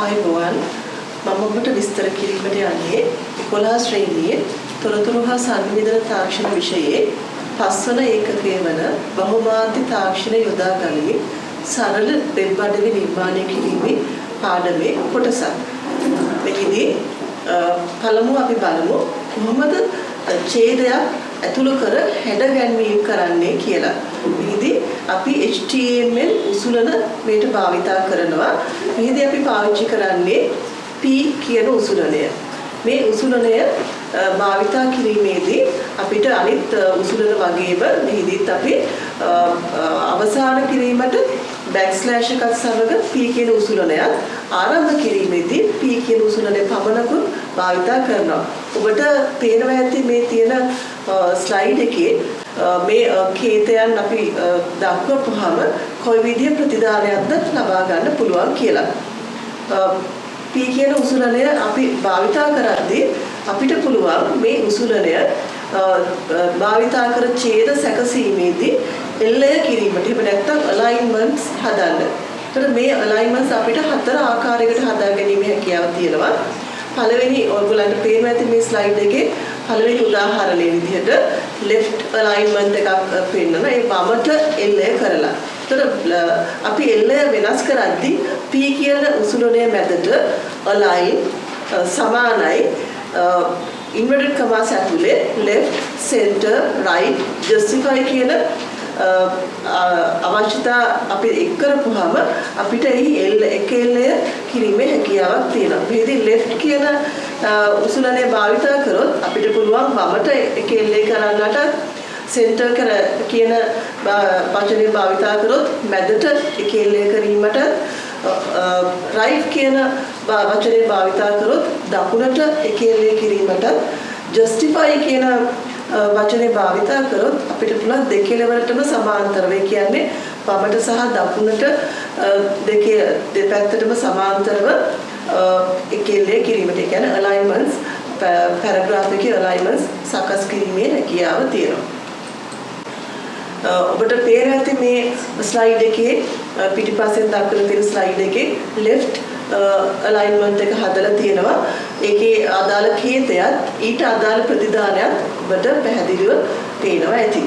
ආයුබෝවන් මම ඔබට විස්තර කිරීමට යන්නේ 11 ශ්‍රේණියේ තොරතුරු හා සංවේදන තාක්ෂණ විෂයේ 5 වන ඒකකයේ වන බහුමාධ්‍ය තාක්ෂණ යොදා ගනිමින් සරල වෙබ් අඩවි නිර්මාණය කිරීමේ පාඩමේ කොටසක්. මෙහිදී පළමුව අපි බලමු කොහොමද ඡේදයක් ඇතුළු කර හැඩ ගැන්වීම කරන්නේ කියලා. මෙහිදී අපි HTML උසුලන මේට භාවිතා කරනවා. මෙහිදී අපි පාවිච්චි කරන්නේ P කියන උසුලනය. මේ උසුලනය භාවිතා කිරීමේදී අපිට අනිත් උසුලන වගේම මෙහිදීත් අපි අවසාන කිරීමට බෑක්ස්ලෑෂ් එකත් සමග P කියන උසුලනයත් ආරම්භ කිරීමේදී P කියන උසුලනය පමණකුත් භාවිතා කරනවා. ඔබට පේනවා ඇති මේ තියෙන ස්ලයිඩ් එකේ මේ කේතයන් අපි දක්වපුවාම කොයි විදිය ප්‍රතිදානයක්ද ලබා ගන්න පුළුවන් කියලා. P කියන උසුලනය අපි භාවිතා කරද්දී අපිට පුළුවන් මේ උසුලනය භාවිතා කර ඡේද සැකසීමේදී එල්ලය කිරීමට එහෙම නැත්නම් alignments හදන්න. ඒතර මේ alignments අපිට 4 ආකාරයකට හදා ගැනීම හැකියාව තියෙනවා. පළවෙනි ඔයගොල්ලන්ට පේනවා ඇති මේ ස්ලයිඩ් එකේ පළවෙනි උදාහරණයේ විදිහට left alignment එකක් පෙන්නන ඒ වමට එල්ලය කරලා. ඒතර අපි එල්ලය වෙනස් කරද්දී P කියන උසුලනය මැදට align සමානයි inverted commas ඇතුලේ left center right justify කියන අවශ්‍යතා අපි එක් කරපුවාම අපිට එහි එක එල්ලය කිරීමේ හැකියාවක් තියෙනවා. මෙහිදී left කියන උසුලනය භාවිතා කරොත් අපිට පුළුවන් වමට එක එල්ලය කරන්නට center කියන වචනේ භාවිතා කරොත් මැදට එක එල්ලය කිරීමට right කියන වචනේ භාවිතා කරොත් දකුණට එක එල්ලය කිරීමට justify කියන වචනේ භාවිතා කරොත් අපිට පුළුවන් දෙකෙලවරටම සමාන්තරව ඒ කියන්නේ වමට සහ දකුණට දෙපැත්තටම සමාන්තරව එකෙල්ලේ කිරීමට ඒ කියන්නේ alignments paragraph එකේ alignments සකස් කිරීමේ හැකියාව තියෙනවා. ඔබට පේන ඇති මේ ස්ලයිඩ් එකේ පිටිපස්සෙන් දක්වලා තියෙන ස්ලයිඩ් එකේ left alignment එක හදලා තියෙනවා. ඒකේ අදාළ කේතයත් ඊට අදාළ ප්‍රතිදානයත් ඔබට පැහැදිලිව පේනවා ඇති.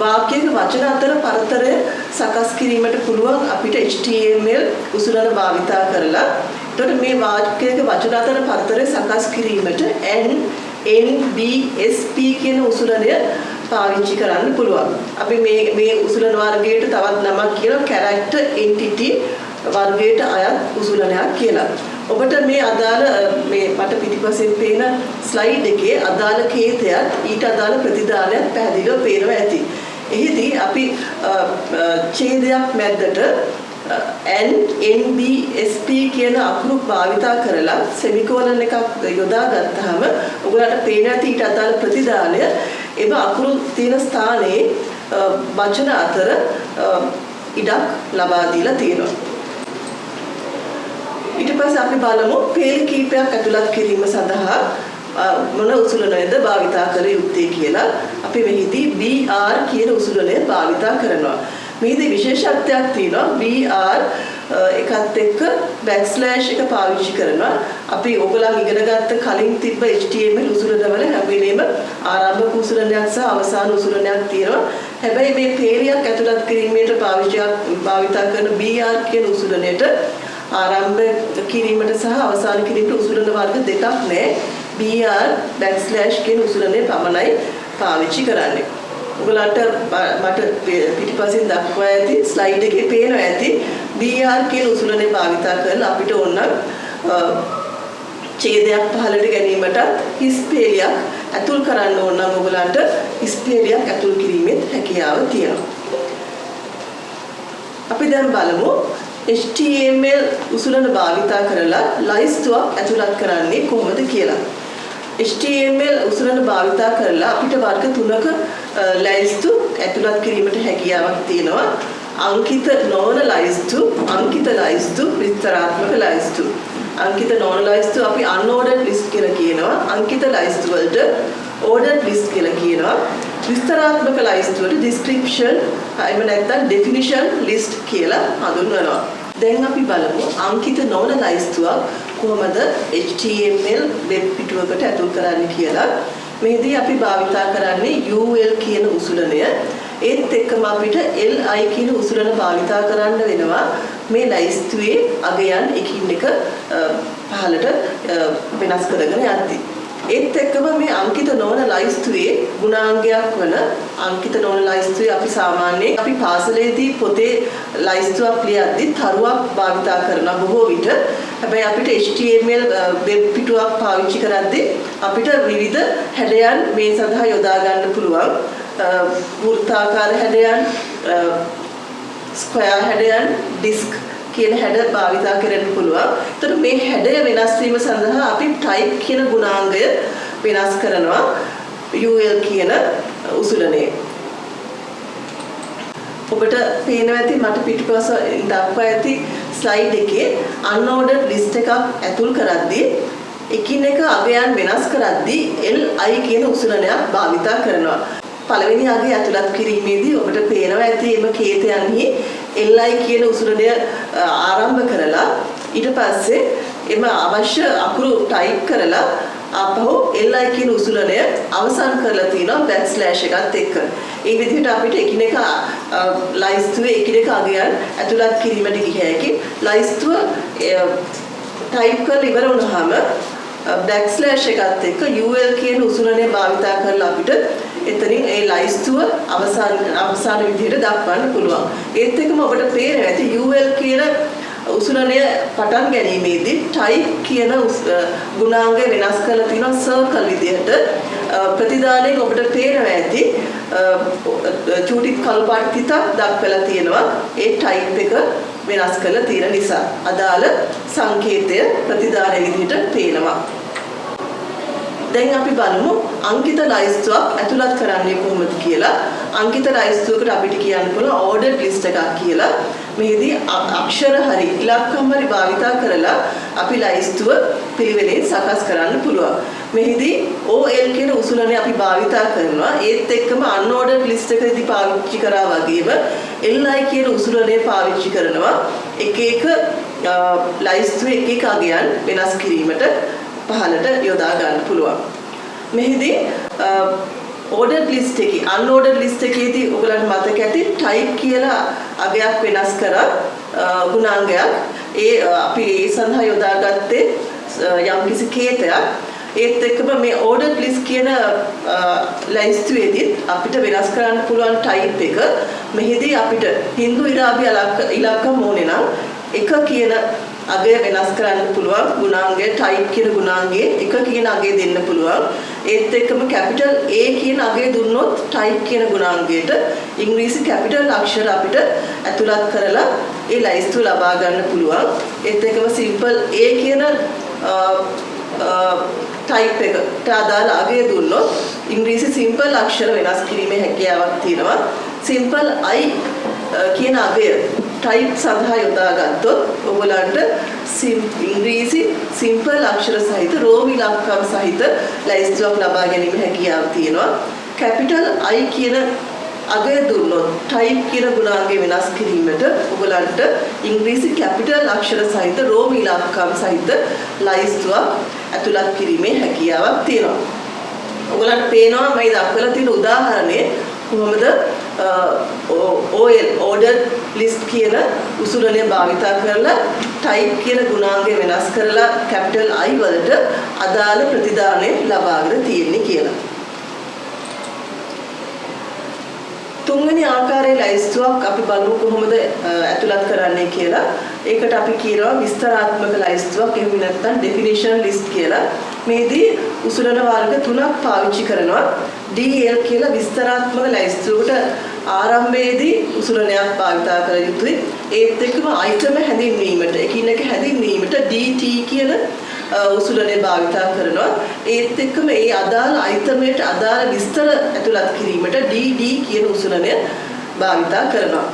වාක්‍යයක වචන අතර පරතරය සකස් කිරීමට පුළුවන් අපිට HTML උසුලන භාවිතා කරලා. එතකොට මේ වාක්‍යයක වචන අතර පරතරය සකස් කිරීමට NBSP කියන උසුලනය පාවිච්චි කරන්න පුළුවන්. අපි මේ උසුලන වර්ගයට තවත් නමක් කියනවා character entity වර්ගයට අයත් උසුලනයක් කියලා. ඔබට මේ අදාළ මේ මට පිටිපස්සෙන් පේන ස්ලයිඩ් එකේ අදාළ කේතයත් ඊට අදාළ ප්‍රතිදානයත් පැහැදිලිව පේනවා ඇති. එහිදී අපි ඡේදයක් මැද්දට NBSP කියන අකුරු භාවිතා කරලා සෙමිකෝලන් එකක් යොදා ගත්තාම ඔයගලන්ට පේන ඇති ඊට අදාළ ප්‍රතිදානය එම අකුරු තියෙන ස්ථානයේ වචන අතර ඉඩක් ලබා දීලා තියෙනවා. ඊට පස්සේ අපි බලමු පේල් කීපයක් ඇතුළත් කිරීම සඳහා මොන උසුලනයද භාවිතා කර යුත්තේ කියලා. අපි මෙහිදී BR කියන උසුලනය භාවිතා කරනවා. මෙහිදී විශේෂත්වයක් තියෙනවා. BR එකත් එක්ක බෑක්ස්ලෑෂ් එක පාවිච්චි කරනවා. අපි ඕගොල්ලන් ඉගෙන ගත්ත කලින් තිබ්බ HTML උසුලනවල හැම වෙලේම ආරම්භක උසුලනයක් සහ අවසාන උසුලනයක් තියෙනවා. හැබැයි මේ පේලියක් ඇතුළත් කිරීමේට භාවිතා කරන BR කියන උසුලනයට ආරම්භ කිරීමට සහ අවසන් කිරීමට උසුලන වර්ග දෙකක් නැහැ. BR බෑක්ස්ලෑෂ් කියන උසුලනේ පමණයි පාවිච්චි කරන්නේ. ඔයගලන්ට මට පිටිපස්සෙන් දක්වා ඇති ස්ලයිඩ් එකේ පේනවා ඇති BR කියන උසුලනේ භාවිතා කරලා අපිට ඕන ඡේදයක් පහළට ගැනීමට හිස් පේලියක් ඇතුල් කරන්න ඕන නම් ඔයගලන්ට හිස් පේලියක් ඇතුල් කිරීමේ හැකියාව තියෙනවා. අපි දැන් බලමු HTML උසුලන භාවිතා කරලා ලයිස්තුවක් ඇතුළත් කරන්නේ කොහොමද කියලා. HTML උසුලන භාවිතා කරලා අපිට වර්ග තුනක ලයිස්තු ඇතුළත් කිරීමට හැකියාවක් තියෙනවා. අංකිත නොවන ලයිස්තු, අංකිත ලයිස්තු, විස්තරාත්මක ලයිස්තු. අංකිත නොවන ලයිස්තු අපි unordered list කියලා කියනවා. අංකිත ලයිස්තු වලට ordered list කියලා කියනවා. විස්තරාත්මක ලයිස්තුවට description එහෙම නැත්නම් definition list කියලා හඳුන්වනවා. දැන් අපි බලමු අංකිත නොවන ලයිස්තුවක් කොහොමද HTML වෙබ් පිටුවකට ඇතුල් කරන්නේ කියලා. මේදී අපි භාවිතා කරන්නේ UL කියන උසුලනය. ඒත් එක්කම අපිට LI කියන උසුලන භාවිතා කරන්න වෙනවා මේ ලයිස්තුවේ අගයන් එකින් එක පහළට වෙනස් කරගෙන යද්දී. ඒත් එක්කම මේ අංකිත නොවන ලයිස්තුවේ ගුණාංගයක් වන අංකිත නොවන ලයිස්තුවේ අපි සාමාන්‍යයෙන් අපි පාසලේදී පොතේ ලයිස්තුවක් ලියද්දී තරුවක් භාවිතා කරන බොහෝ විට. හැබැයි අපිට HTML වෙබ් පිටුවක් පාවිච්චි කරද්දී අපිට විවිධ හැඩයන් මේ සඳහා යොදා ගන්න පුළුවන්. වෘත්තාකාර හැඩයන්, ස්ක්වයර් හැඩයන්, ඩිස්ක් කියන හැඩ භාවිතා කරන්න පුළුවන්. ඒතර මේ හැඩය වෙනස් වීම සඳහා අපි type කියන ගුණාංගය වෙනස් කරනවා UL කියන උසුලනේ. ඔබට පේනවා ඇති මට පිටුපස දක්වා ඇති ස්ලයිඩ් එකේ unordered list එකක් ඇතුල් කරද්දී එකින් එක අගයන් වෙනස් කරද්දී LI කියන උසුලනයක් භාවිතා කරනවා. පළවෙනි අගය ඇතුළත් කිරීමේදී ඔබට පේනවා ඇති එම කේතයන්හි LI කියන උසුලනය ආරම්භ කරලා ඊට පස්සේ එම අවශ්‍ය අකුරු ටයිප් කරලා ආපහු LI කියන උසුලනය අවසන් කරලා තිනවා බෑක්ස්ලෑෂ් එකත් එක්ක. ඒ විදිහට අපිට එකිනෙක ලයිස්තුවේ එකිනෙක අගයන් ඇතුළත් කිරීමට ගිය හැකි. ලයිස්තුව ටයිප් කරලා ඉවර වුණාම බෑක්ස්ලෑෂ් එකත් එක්ක UL කියන උසුලනය භාවිතා කරලා අපිට එතනින් ඒ ලයිස්තුව අවසාන විදිහට දක්වන්න පුළුවන්. ඒත් එක්කම ඔබට පේනවා ඇති UL කියන උසුලනය පටන් ගැනීමේදී type කියන ගුණාංගය වෙනස් කරලා තියෙනවා circle විදිහට. ප්‍රතිදානයෙන් ඔබට පේනවා ඇති චූටි කළු පාට තිතක් දක්වලා තියෙනවා. ඒ type එක වෙනස් කරලා තියෙන නිසා අදාළ සංකේතය ප්‍රතිදාන විදිහට පේනවා. දැන් අපි බලමු අංකිත ලයිස්තුවක් ඇතුළත් කරන්නේ කොහොමද කියලා. අංකිත ලයිස්තුවකට අපිට කියන්න පුළුවන් ordered list එකක් කියලා. මෙහිදී අක්ෂර හරි ඉලක්කම් හරි භාවිතා කරලා අපි ලයිස්තුව පිළිවෙලින් සකස් කරන්න පුළුවන්. මෙහිදී OL කියන උසුලනේ අපි භාවිතා කරනවා. ඒත් එක්කම unordered list එකදී පාවිච්චි කරා වගේම LI කියන උසුලනේ පාවිච්චි කරනවා. එක එක ලයිස්තුවේ එක එක අගයන් වෙනස් කිරීමට පහළට යොදා ගන්න පුළුවන්. මෙහිදී ordered list එකේ unordered list එකේදී ඔයගලන්ට මතක ඇති type කියලා අගයක් වෙනස් කරා ගුණාංගයක්. ඒ අපි ඒ සඳහා යොදාගත්තේ යම්කිසි කේතයක්. ඒත් එක්කම මේ ordered list කියන ලයිස්තුවේදී අපිට වෙනස් කරන්න පුළුවන් type එක. මෙහිදී අපිට හින්දු ඉරාබි ඉලක්කම් ඕනේ නම් එක කියන අගය වෙනස් කරන්න පුළුවන්. ගුණාංගය type කියන ගුණාංගයේ එක කියන අගය දෙන්න පුළුවන්. ඒත් එක්කම capital A කියන අගය දුන්නොත් type කියන ගුණාංගයට ඉංග්‍රීසි capital අක්ෂර අපිට ඇතුළත් කරලා ඒ ලයිස්තුව ලබා ගන්න පුළුවන්. ඒත් එක්කම simple A කියන type එකට අදාළ අගය දුන්නොත් ඉංග්‍රීසි simple අක්ෂර වෙනස් කිරීමේ හැකියාවක් තියෙනවා. simple I කියන අගය type සඳහා යොදාගත්තොත් ඔයගලන්ට ඉංග්‍රීසි simple අක්ෂර සහිත රෝම ඉලක්කම් සහිත ලයිස්තුවක් ලබා ගැනීම හැකියාව තියෙනවා. capital I කියන අගය දුන්නොත් type කියන ගුණාංගය වෙනස් කිරීමට ඔයගලන්ට ඉංග්‍රීසි capital අක්ෂර සහිත රෝම ඉලක්කම් සහිත ලයිස්තුවක් ඇතුළත් කිරීමේ හැකියාවක් තියෙනවා. ඔයගලන්ට පේනවා මේ දක්වලා තියෙන උදාහරණය කොහොමද OL ordered list කියන උසුලනය භාවිතා කරලා type කියන ගුණාංගය වෙනස් කරලා capital I වලට අදාළ ප්‍රතිදානය ලබාගෙන තියෙන්නේ කියලා. තුන්වෙනි ආකාරයේ ලයිස්තුවක් අපි බලමු කොහොමද ඇතුළත් කරන්නේ කියලා. ඒකට අපි කියනවා විස්තරාත්මක ලයිස්තුවක් එහෙම නැත්නම් definition list කියලා. මේදී උසුලන වර්ග තුනක් පාවිච්චි කරනවා. DL කියලා විස්තරාත්මක ලයිස්තුවකට ආරම්භයේදී උසුලනයක් භාවිතා කළ යුතුයි. ඒත් එක්කම item හැඳින්වීමට එකින් එක හැඳින්වීමට DT කියන උසුලනේ භාවිතා කරනවා. ඒත් එක්කම ඒ අදාළ item එකට අදාළ විස්තර ඇතුළත් කිරීමට DD කියන උසුලනය භාවිතා කරනවා.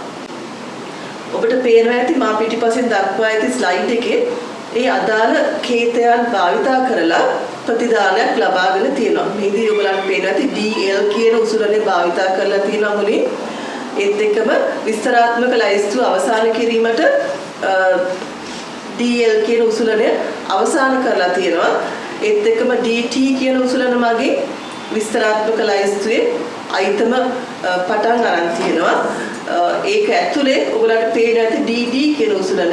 ඔබට පේනවා ඇති මා පිටිපස්සෙන් දක්වා ඇති ස්ලයිඩ් එකේ ඒ අදාළ කේතයන් භාවිතා කරලා ප්‍රතිදානයක් ලබාගෙන තියෙනවා. මේදී ඔයගලන්ට පේනවා ඇති DL කියන උසුලනේ භාවිතා කරලා තියෙනවා මුලින්. ඒත් එක්කම විස්තරාත්මක ලයිස්තුව අවසන් කිරීමට DL කියන උසුලනේ අවසන් කරලා තියෙනවා. ඒත් එක්කම DT කියන උසුලන මගේ විස්තරාත්මක ලයිස්තුවේ අයිතම පටන් අරන් තියෙනවා. ඒක ඇතුලේ ඔයගලන්ට පේන ඇති DD කියන උසුලන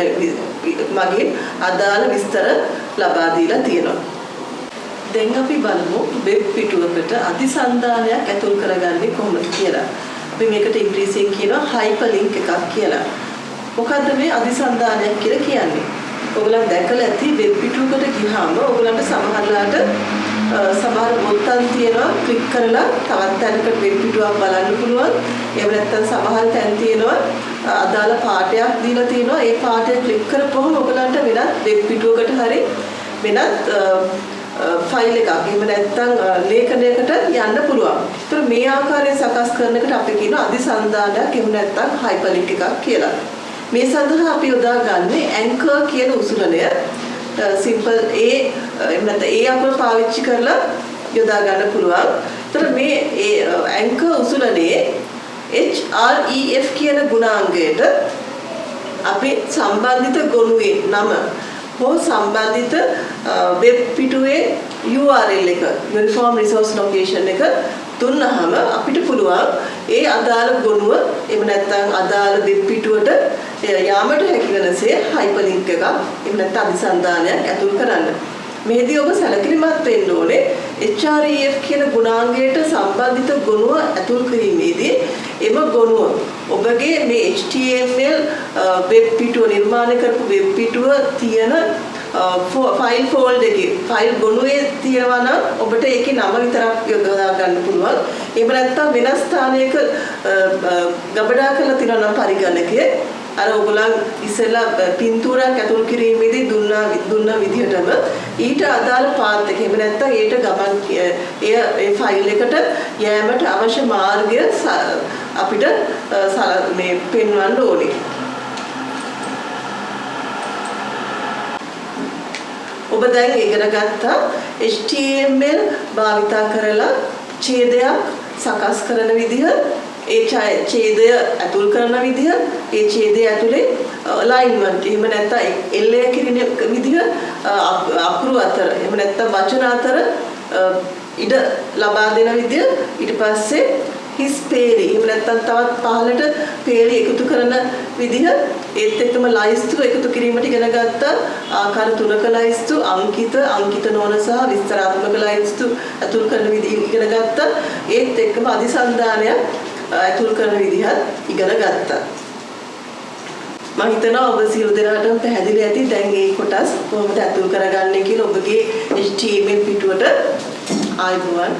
මගේ අදාළ විස්තර ලබා දීලා තියෙනවා. දැන් අපි බලමු වෙබ් පිටුවකට අධිසන්ධානයක් ඇතුල් කරගන්නේ කොහොමද කියලා. අපි මේකට ඉංග්‍රීසියෙන් කියනවා hyperlink එකක් කියලා. මොකද්ද මේ අධිසන්ධානයක් කියලා කියන්නේ? ඔයගලන් දැකලා ඇති වෙබ් පිටුවකට ගියාම ඔයගලන්ට සමහරලාට සමහර බොත්තම් තියෙනවා ක්ලික් කරලා තවත් තැනකට වෙබ් පිටුවක් බලන්න පුළුවන්. එහෙම නැත්නම් සමහර තැන් තියෙනවා අදාළ පාඩයක් දීලා තියෙනවා. ඒ පාඩය ක්ලික් කරපුවම ඔයගලන්ට වෙනත් වෙබ් පිටුවකට හරි වෙනත් ෆයිල් එකක් එහෙම නැත්නම් ලේඛනයකට යන්න පුළුවන්. ඒතර මේ ආකාරයෙන් සකස් කරන එකට අපි කියනවා අධිසන්ධානයක් එහෙම නැත්නම් hyperlink එකක් කියලා. මේ සඳහා අපි යොදාගන්නේ anchor කියන උසුලනය. simple A එහෙම නැත්නම් A අකුර පාවිච්චි කරලා යොදා ගන්න පුළුවන්. ඒතර මේ anchor උසුලනේ HREF කියන ගුණාංගයට අපි සම්බන්ධිත ගොනුවේ නම හෝ සම්බන්ධිත වෙබ් පිටුවේ URL එක Uniform Resource Location එක දුන්නාම අපිට පුළුවන් ඒ අදාළ ගොනුව එහෙම නැත්නම් අදාළ වෙබ් පිටුවට යාමට හැකි වෙනසේ hyperlink එකක් එහෙම නැත්නම් අධිසන්ධානයක් ඇතුල් කරන්න. මේදී ඔබ සැලකිලිමත් වෙන්න ඕනේ HREF කියන ගුණාංගයට සම්බන්ධිත ගොනුව ඇතුල් කිරීමේදී එම ගොනුව ඔබගේ මේ HTML වෙබ් පිටුව නිර්මාණය කරපු වෙබ් පිටුව තියෙන ෆයිල් ෆෝල්ඩර් එකේ ෆයිල් ගොනුවේ තියෙනවා නම් ඔබට ඒකේ නම විතරක් යොදා ගන්න පුළුවන්. එහෙම නැත්නම් වෙනස් ස්ථානයක ගබඩා කරලා තියෙනවා නම් පරිගණකයේ අර ඔයගොල්ලන් ඉස්සෙල්ලා පින්තූරයක් ඇතුල් කිරීමේදී දුන්න විදිහටම ඊට අදාළ පාත් එක එහෙම නැත්නම් ඊට ගමන් ඒ ෆයිල් එකට යෑමට අවශ්‍ය මාර්ගය අපිට මේ පෙන්වන්න ඕනේ. ඔබ දැන් ඉගෙන ගත්තා HTML භාවිතා කරලා ඡේදයක් සකස් කරන විදිහ, ඒ ඡේදය ඇතුල් කරන විදිහ, ඒ ඡේදය ඇතුලේ alignment එහෙම නැත්නම් එල්ලය කිරීම විදිහ අකුරු අතර එහෙම නැත්නම් වචන අතර ඉඩ ලබා දෙන විදිහ, ඊට පස්සේ හිස් පේලි එහෙම නැත්නම් තවත් පහලට පේලි එකතු කරන විදිහ, ඒත් එක්කම ලයිස්තු එකතු කිරීමට ඉගෙන ගත්තා. ආකාර තුනක ලයිස්තු, අංකිත නොවන සහ විස්තරාත්මක ලයිස්තු ඇතුල් කරන විදිහ ඉගෙන ගත්තා. ඒත් එක්කම අධිසන්ධානයක් ඇතුල් කරන විදිහත් ඉගෙන ගත්තා. මම හිතනවා ඔබ සියලු දෙනාටම පැහැදිලි ඇති දැන් මේ කොටස් කොහොමද ඇතුල් කරගන්නේ කියලා ඔබගේ HTML පිටුවට ආයුබෝවන්.